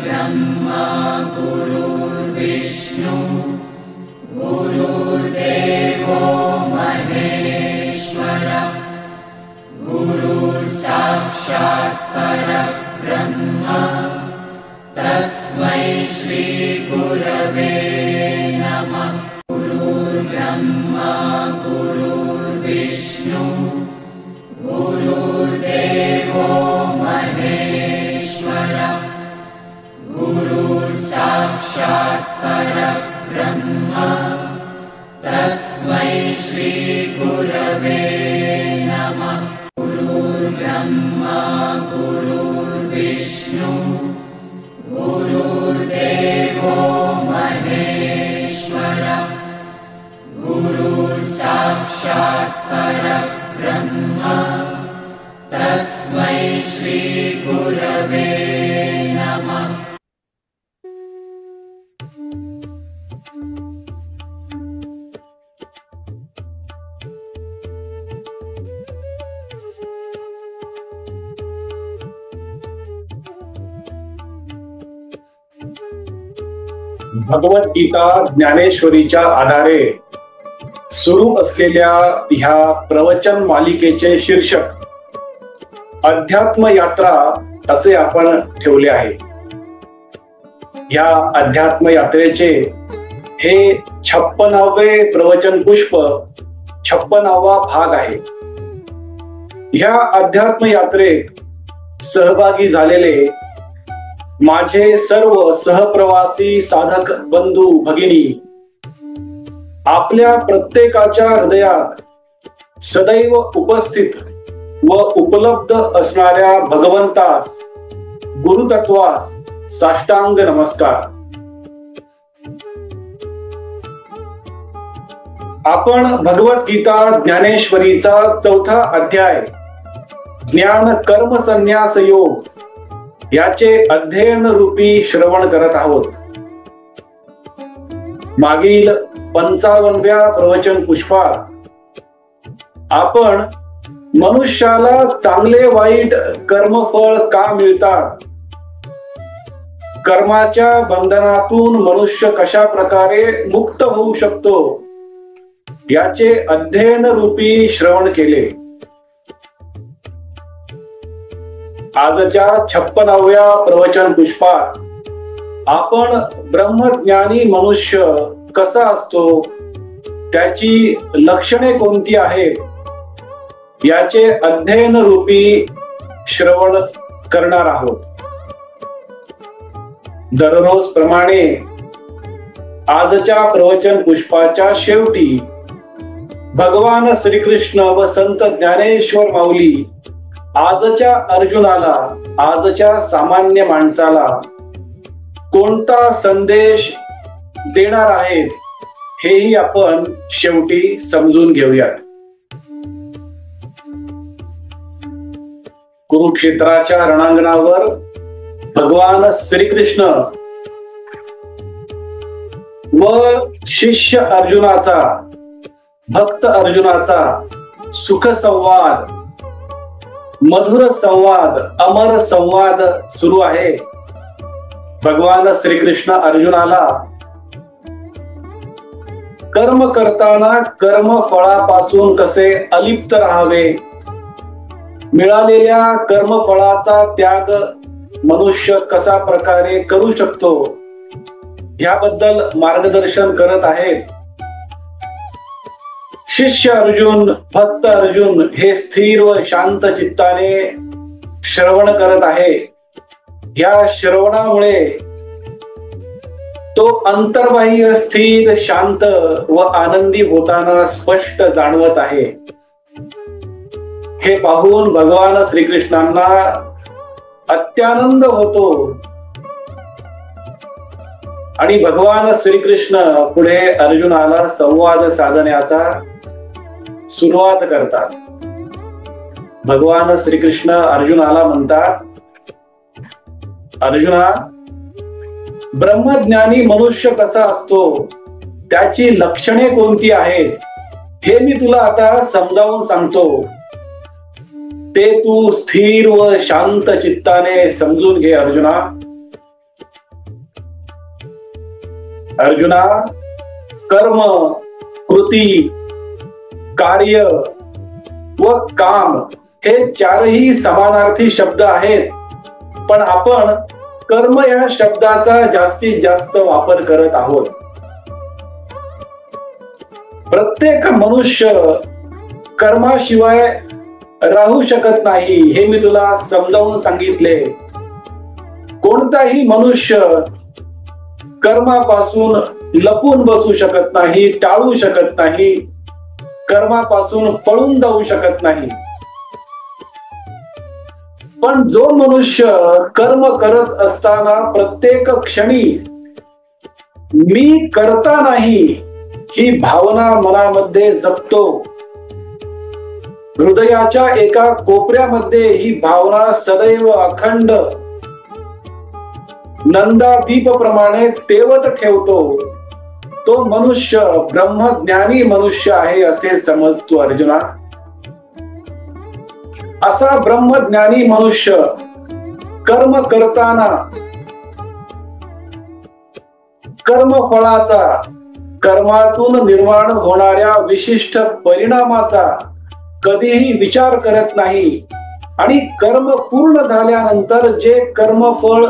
ब्रह्मा गुरुर्विष्णु गुरुर्देवो महेश्वरः गुरुर्साक्षात् परब्रह्म तस्मै श्री गुरवे नमः। गुरुर्ब्रह्मा गुरुर्विष्णु गुरुर्देवो महेश्वरः गुरुर्साक्षात् परब्रह्म तस्मै श्री गुरवे नमः। गुरुर्ब्रह्मा गुरुर्विष्णु गुरुर्देवो महेश्वरः गुरुर्साक्षात् परब्रह्म तस्मै श्री गुरवे नमः। भगवद्गीता ज्ञानेश्वरीच्या आधारे सुरू असलेल्या ह्या प्रवचन मालिकेचे शीर्षक अध्यात्म यात्रा असे आपण ठेवले आहे। ह्या अध्यात्म यात्रेचे हे 56वे प्रवचन पुष्प 56वा भाग आहे। ह्या अध्यात्म यात्रेत सहभागी झालेले माझे सर्व सहप्रवासी साधक बंधू भगिनी आपल्या प्रत्येकाच्या हृदयात सदैव उपस्थित व उपलब्ध असणाऱ्या भगवंतास गुरुतत्वास साष्टांग नमस्कार। आपण भगवद्गीता ज्ञानेश्वरीचा 4था अध्याय ज्ञान कर्म संन्यास योग याचे अध्ययन रूपी श्रवण करत आहोत। मागील 55व्या प्रवचन पुष्पात आपण मनुष्याला चांगले वाईट कर्मफळ का मिळतात, कर्माच्या बंधनातून मनुष्य कशा प्रकारे मुक्त होऊ शकतो याचे अध्ययन रूपी श्रवण केले। आजच्या 56व्या प्रवचन पुष्पात आपण ब्रह्मज्ञानी मनुष्य कसा असतो, त्याची लक्षणे कोणती आहेत याचे अध्ययन रूपी श्रवण करणार आहोत। दररोज प्रमाणे आजच्या प्रवचन पुष्पाच्या शेवटी भगवान श्रीकृष्ण व संत ज्ञानेश्वर माऊली आजच्या अर्जुनाला, आजच्या सामान्य माणसाला कोणता संदेश देणार आहेत हेही आपण शेवटी समजून घेऊयात। कुरुक्षेत्राच्या रणांगणावर भगवान श्रीकृष्ण व शिष्य अर्जुनाचा, भक्त अर्जुनाचा सुख संवाद, मधुर संवाद, अमर संवाद सुरू आहे। भगवान श्रीकृष्ण अर्जुनाला कर्म करताना कर्म फळापासून कसे अलिप्त राहावे, मिळालेल्या कर्मफळाचा त्याग मनुष्य कसा प्रकारे करू शकतो याबद्दल मार्गदर्शन करत आहेत। शिष्य अर्जुन, भक्त अर्जुन हे स्थिर व शांत चित्ताने श्रवण करत आहे। या श्रवणामुळे तो अंतर्बाह्य स्थिर, शांत व आनंदी होताना स्पष्ट जाणवत आहे। हे पाहून भगवान श्रीकृष्णांना अत्यानंद होतो आणि भगवान श्रीकृष्ण पुढे अर्जुनाला संवाद साधण्याचा सुरुवात करतात। भगवान श्रीकृष्ण अर्जुनाला म्हणतात, अर्जुना, ब्रह्मज्ञानी मनुष्य कसा असतो, त्याची लक्षणे कोणती आहेत हे मी तुला आता समजावून सांगतो। ते तू स्थिर व शांत चित्ताने समजून घे अर्जुना। अर्जुना, कर्म, कृती, कार्य व काम हे चारही समानार्थी शब्द आहेत, पण आपण कर्म या शब्दाचा जास्तीत जास्त वापर करत आहोत. प्रत्येक मनुष्य कर्माशिवाय राहू शकत नाही हे मी तुला समजावून सांगितले. कोणताही मनुष्य कर्मापासून लपून बसू शकत नाही, टाळू शकत नाही, कर्मापासून पळून जाऊ शकत नाही. पण जो मनुष्य कर्म करत असताना प्रत्येक क्षणी मी करता नाही ही भावना मनामध्ये जपतो, हृदयाच्या एका कोपऱ्यामध्ये ही भावना सदैव अखंड नंदादीप प्रमाणे तेवत ठेवतो, तो मनुष्य ब्रह्मज्ञानी मनुष्य आहे असे समजतो अर्जुना. असा ब्रह्मज्ञानी मनुष्य कर्म करताना कर्मफळाचा, कर्मातून निर्माण होणाऱ्या विशिष्ट परिणामाचा कधीही विचार करत नाही आणि कर्म पूर्ण झाल्यानंतर जे कर्मफळ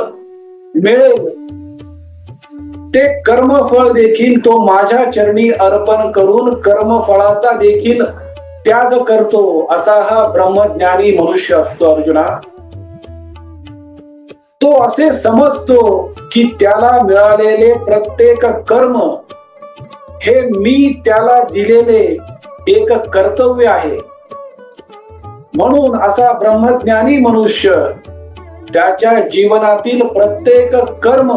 मिळेल ते कर्मफळ देखील तो माझ्या चरणी अर्पण करून कर्मफळाचा देखील त्याग करतो, असा हा ब्रह्मज्ञानी मनुष्य असतो अर्जुना. तो असे समजतो की त्याला मिळालेले प्रत्येक कर्म हे मी त्याला दिलेले एक कर्तव्य आहे. म्हणून असा ब्रह्मज्ञानी मनुष्य त्याच्या जीवनातील प्रत्येक कर्म,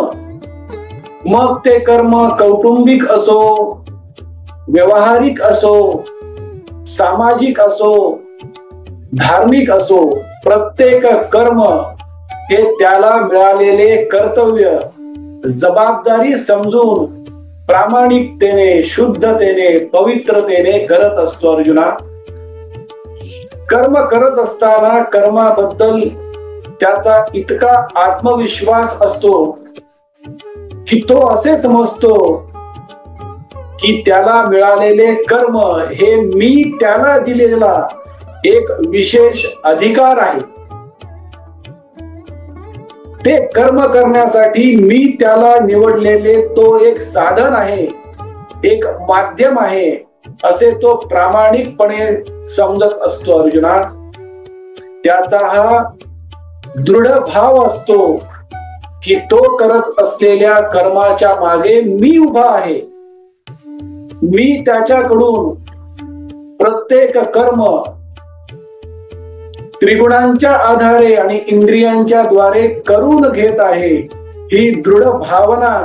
मग ते कर्म कौटुंबिक असो, व्यावहारिक असो, सामाजिक असो, धार्मिक असो, प्रत्येक कर्म हे त्याला मिळालेले कर्तव्य, जबाबदारी समजून प्रामाणिकतेने, शुद्धतेने, पवित्रतेने करत असतो अर्जुना. कर्म करत असताना कर्माबद्दल त्याचा इतका आत्मविश्वास असतो की तो असे समजतो की त्याला मिळालेले कर्म हे मी त्याला दिलेला एक विशेष अधिकार आहे. ते कर्म करण्यासाठी मी त्याला निवडलेले तो एक साधन आहे, एक माध्यम आहे, असे तो प्रामाणिकपणे समजत असतो अर्जुना. त्याचा हा दृढ भाव असतो की तो करत असलेल्या कर्माच्या मागे मी उभा आहे. मी त्याच्याकडून प्रत्येक कर्म त्रिगुणांच्या आधारे आणि इंद्रियांच्या द्वारे करून घेत आहे. ही दृढ भावना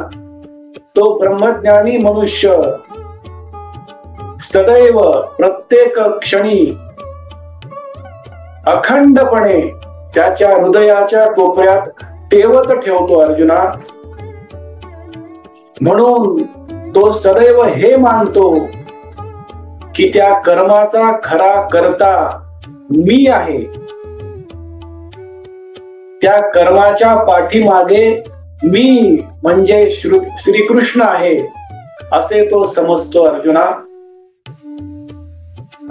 तो ब्रह्मज्ञानी मनुष्य सदैव प्रत्येक क्षणी अखंडपणे त्याच्या हृदयाच्या कोपऱ्यात तेवत ठेवतो अर्जुना. म्हणून तो सदैव हे मानतो की त्या कर्माचा खरा कर्ता मी आहे. त्या कर्माच्या पाठीमागे मी म्हणजे श्रीकृष्ण आहे असे तो समजतो अर्जुना.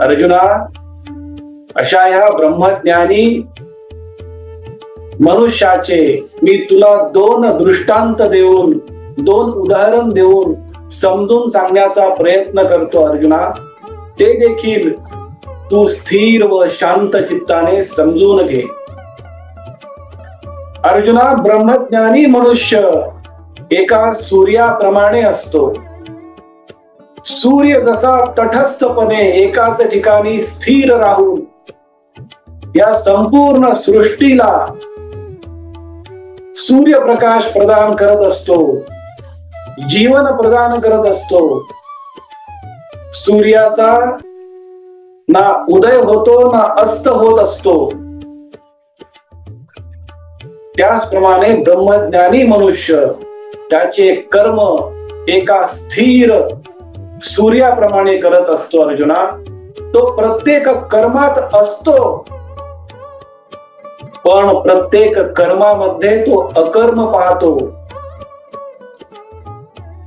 अर्जुना, अशा ह्या ब्रह्मज्ञानी मनुष्याचे मी तुला दोन दृष्टांत देऊन, दोन उदाहरण देऊन समजून सांगण्याचा प्रयत्न करतो अर्जुना. ते देखील तू स्थिर व शांत चित्ताने समजून घे. अर्जुना, ब्रह्मज्ञानी मनुष्य एका सूर्याप्रमाणे असतो. सूर्य जसा तटस्थपणे एकाच ठिकाणी स्थिर राहून या संपूर्ण सृष्टीला सूर्यप्रकाश प्रदान करत असतो, जीवन प्रदान करत असतो. सूर्याचा ना उदय होतो ना अस्त होत असतो. त्याचप्रमाणे ब्रह्मज्ञानी मनुष्य त्याचे कर्म एका स्थिर सूर्याप्रमाणे करत असतो अर्जुना. तो प्रत्येक कर्मात असतो, पण प्रत्येक कर्मामध्ये तो अकर्म पाहतो.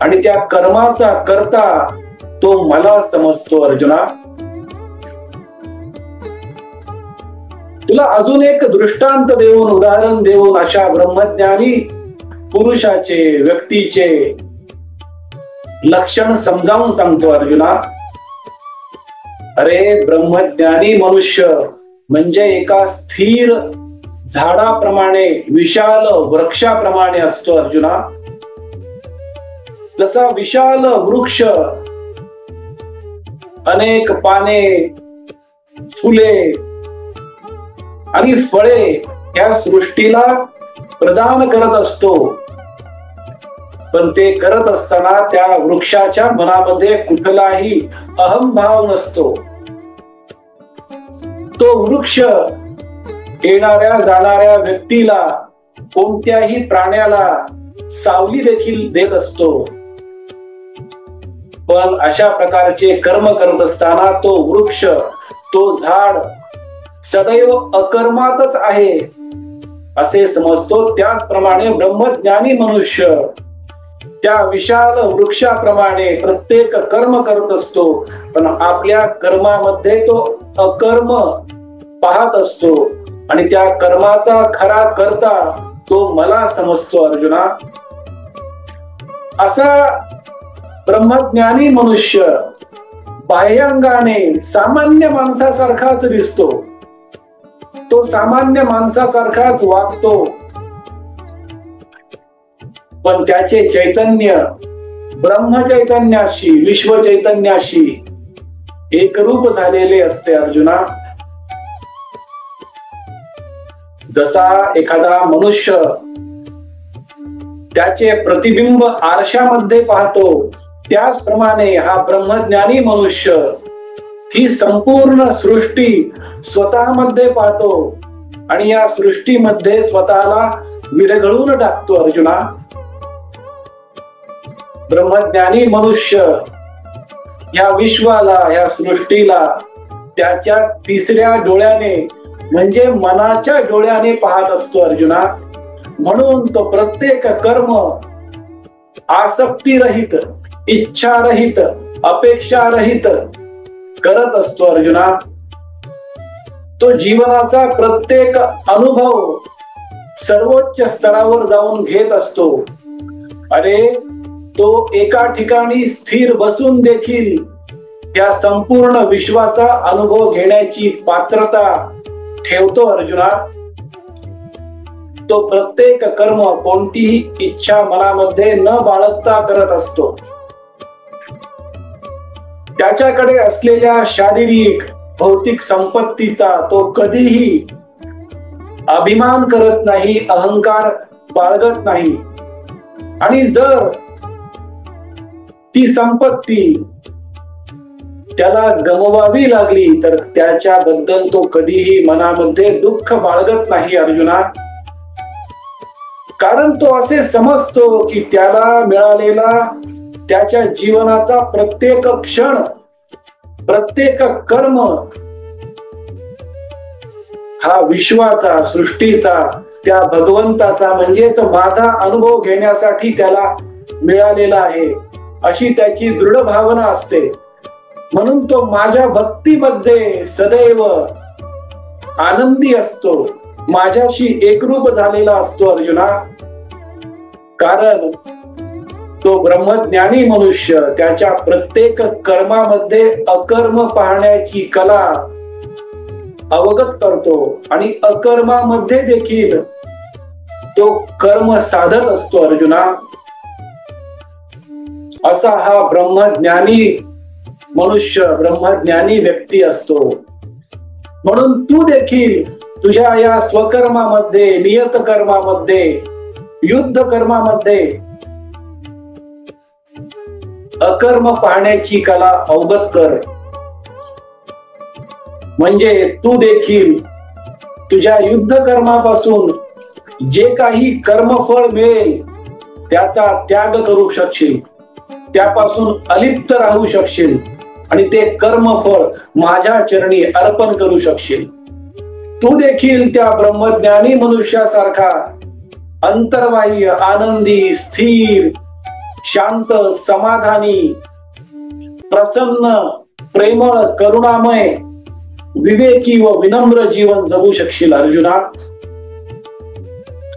आणि त्या कर्माचा कर्ता तो मला समजतो अर्जुना. तुला अजून एक दृष्टांत देऊन, उदाहरण देऊन अशा ब्रह्मज्ञानी पुरुषाचे, व्यक्तीचे लक्षण समजावून सांगतो अर्जुना. अरे, ब्रह्मज्ञानी मनुष्य म्हणजे एका स्थिर झाडाप्रमाणे, विशाल वृक्षाप्रमाणे असतो अर्जुना. जसा विशाल वृक्ष अनेक पाने, फुले आणि फळे या सृष्टीला प्रदान करत असतो, पण ते करत असताना त्या वृक्षाच्या मनामध्ये कुठलाही अहंभाव नसतो. तो वृक्ष येणाऱ्या जाणाऱ्या व्यक्तीला, कोणत्याही प्राण्याला सावली देखील देत असतो. पण अशा प्रकारचे कर्म करत असताना तो वृक्ष, तो झाड सदैव अकर्मातच आहे असे समजतो. त्याचप्रमाणे ब्रह्मज्ञानी मनुष्य त्या विशाल वृक्षाप्रमाणे प्रत्येक कर्म करत असतो, पण आपल्या कर्मामध्ये तो अकर्म पाहत असतो आणि त्या कर्माचा खरा कर्ता तो मला समजतो अर्जुना. असा ब्रह्मज्ञानी मनुष्य बाह्यांगाने सामान्य माणसासारखाच दिसतो, तो सामान्य माणसासारखाच वागतो, पण त्याचे चैतन्य ब्रह्मचैतन्याशी, विश्व चैतन्याशी एकरूप झालेले असते अर्जुना. जसा एखादा मनुष्य त्याचे प्रतिबिंब आरशामध्ये पाहतो, त्याचप्रमाणे हा ब्रह्मज्ञानी मनुष्य ही संपूर्ण सृष्टी स्वतःमध्ये पाहतो आणि या सृष्टीमध्ये स्वतःला विरघळून टाकतो अर्जुना. ब्रह्मज्ञानी मनुष्य या विश्वाला, या सृष्टीला त्याच्या तिसऱ्या डोळ्याने म्हणजे मनाच्या डोळ्याने पाहत असतो अर्जुना. म्हणून तो प्रत्येक कर्म आसक्तीरहित, इच्छारहित, अपेक्षारहित करत असतो अर्जुना. तो जीवनाचा प्रत्येक अनुभव सर्वोच्च स्तरावर जाऊन घेत असतो. अरे, तो एका ठिकाणी स्थिर बसून देखील या संपूर्ण विश्वाचा अनुभव घेण्याची पात्रता ठेवतो अर्जुना. तो प्रत्येक कर्म कोणतीही इच्छा मनामध्ये न बाळगता करत असतो. त्याच्याकडे असलेल्या शारीरिक, भौतिक संपत्तीचा तो कधीही अभिमान करत नाही, अहंकार बाळगत नाही. आणि जर ती संपत्ती त्याला गमवावी लागली तर त्याच्याबद्दल तो कधीही मनामध्ये दुःख बाळगत नाही अर्जुना. कारण तो असे समजतो की त्याला मिळालेला त्याच्या जीवनाचा प्रत्येक क्षण, प्रत्येक कर्म हा विश्वाचा, सृष्टीचा, त्या भगवंताचा म्हणजेच माझा अनुभव घेण्यासाठी त्याला मिळालेला आहे अशी त्याची दृढ भावना असते. म्हणून तो माझ्या भक्तीमध्ये सदैव आनंदी असतो, माझ्याशी एकरूप झालेला असतो अर्जुना. कारण तो ब्रह्मज्ञानी मनुष्य त्याच्या प्रत्येक कर्मामध्ये अकर्म पाहण्याची कला अवगत करतो आणि अकर्मामध्ये देखील तो कर्म साधत असतो अर्जुना. असा हा ब्रह्मज्ञानी मनुष्य, ब्रह्मज्ञानी व्यक्ती असतो. म्हणून तू देखील तुझ्या या स्वकर्मामध्ये, नियत कर्मामध्ये, युद्ध कर्मामध्ये अकर्म पाहण्याची कला अवगत कर. म्हणजे तू देखील तुझ्या युद्ध कर्मापासून जे काही कर्मफळ मिळेल त्याचा त्याग करू शकशील, त्यापासून अलिप्त राहू शकशील आणि ते कर्मफळ माझ्या चरणी अर्पण करू शकशील. तू देखील त्या ब्रह्मज्ञानी मनुष्यासारखा अंतर्बाह्य, आनंदी, स्थिर शांत, समाधानी, प्रसन्न, प्रेमळ, करुणामय, विवेकी व विनम्र जीवन जगू शकशील अर्जुना.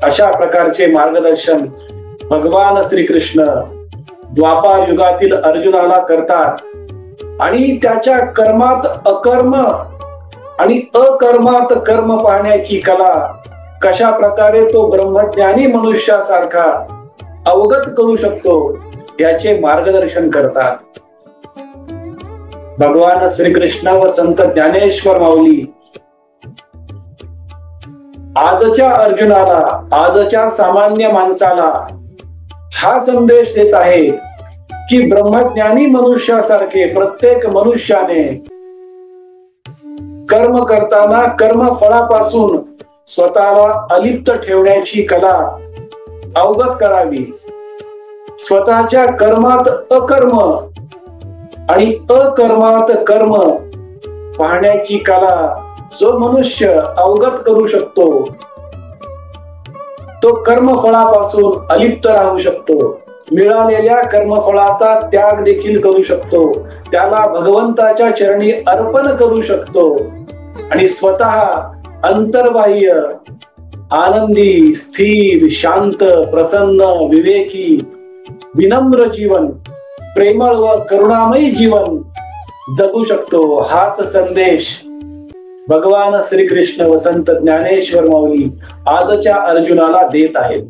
अशा प्रकारचे मार्गदर्शन भगवान श्रीकृष्ण द्वापार युगातील अर्जुनाला करतात आणि त्याच्या कर्मात अकर्म आणि अकर्मात कर्म पाहण्याची कला कशा प्रकारे तो ब्रह्मज्ञानी मनुष्यासारखा अवगत करू शकतो याचे मार्गदर्शन करतात. भगवान श्रीकृष्ण व संत ज्ञानेश्वर माऊली आजच्या अर्जुनाला, आजच्या सामान्य माणसाला हा संदेश देत आहे की ब्रह्मज्ञानी मनुष्यासारखे प्रत्येक मनुष्याने कर्म करताना कर्मफळापासून स्वतःला अलिप्त ठेवण्याची कला अवगत करावी. स्वतःच्या कर्मात अकर्म आणि अकर्मात कर्म पाहण्याची कला जो मनुष्य अवगत करू शकतो तो कर्मफळापासून अलिप्त राहू शकतो. मिळालेल्या कर्मफळाचा त्याग देखील करू शकतो. त्याला भगवंताच्या चरणी अर्पण करू शकतो आणि स्वतः अंतर्बाह्य आनंदी, स्थिर, शांत, प्रसन्न, विवेकी, विनम्र जीवन, प्रेमळ व करुणामयी जीवन जगू शकतो. हाच संदेश भगवान श्रीकृष्ण व संत ज्ञानेश्वर माऊली आजच्या अर्जुनाला देत आहेत.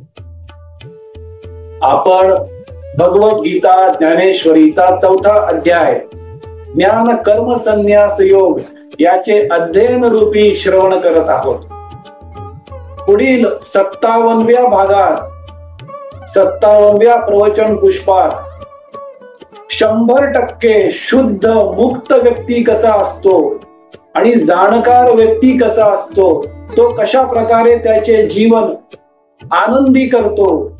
आपण भगवद्गीता ज्ञानेश्वरीचा 4था अध्याय ज्ञान कर्म संन्यास योग याचे अध्ययन रूपी श्रवण करत आहोत. पुढील 57व्या भागात 57व्या प्रवचन पुष्पात 100% शुद्ध मुक्त व्यक्ती कसा असतो आणि जाणकार व्यक्ती कसा असतो, तो कशा प्रकारे त्याचे जीवन आनंदी करतो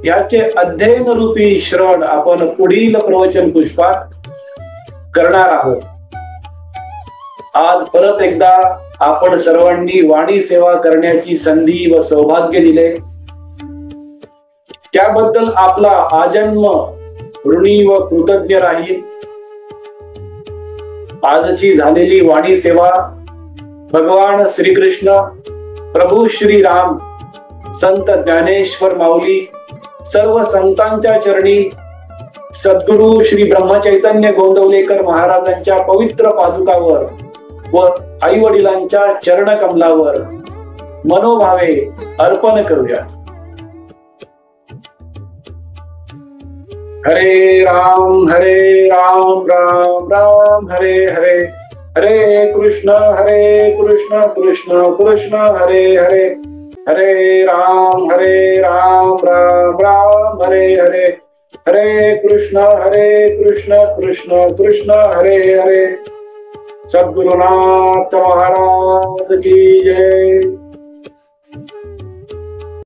याचे अध्ययन रूपी श्रवण आपण पुढील प्रवचन पुष्पात करणार आहोत. आज परत एकदा आपण सर्वांनी वाणी सेवा करण्याची संधी व सौभाग्य दिले त्याबद्दल आपला आजन्म ऋणी व कृतज्ञ राहील. आजची झालेली वाणी सेवा भगवान श्रीकृष्ण, प्रभू श्री राम, संत ज्ञानेश्वर माऊली, सर्व संतांच्या चरणी, सद्गुरु श्री ब्रह्मचैतन्य गोंदवलेकर महाराजांच्या पवित्र पादुकावर व आई वडिलांच्या चरण कमलावर मनोभावे अर्पण करूया. हरे राम राम राम हरे हरे, हरे कृष्ण कृष्ण कृष्ण हरे हरे, हरे राम राम राम हरे हरे, हरे कृष्ण कृष्ण कृष्ण हरे हरे. सद्गुरुनाथ महाराज की जय.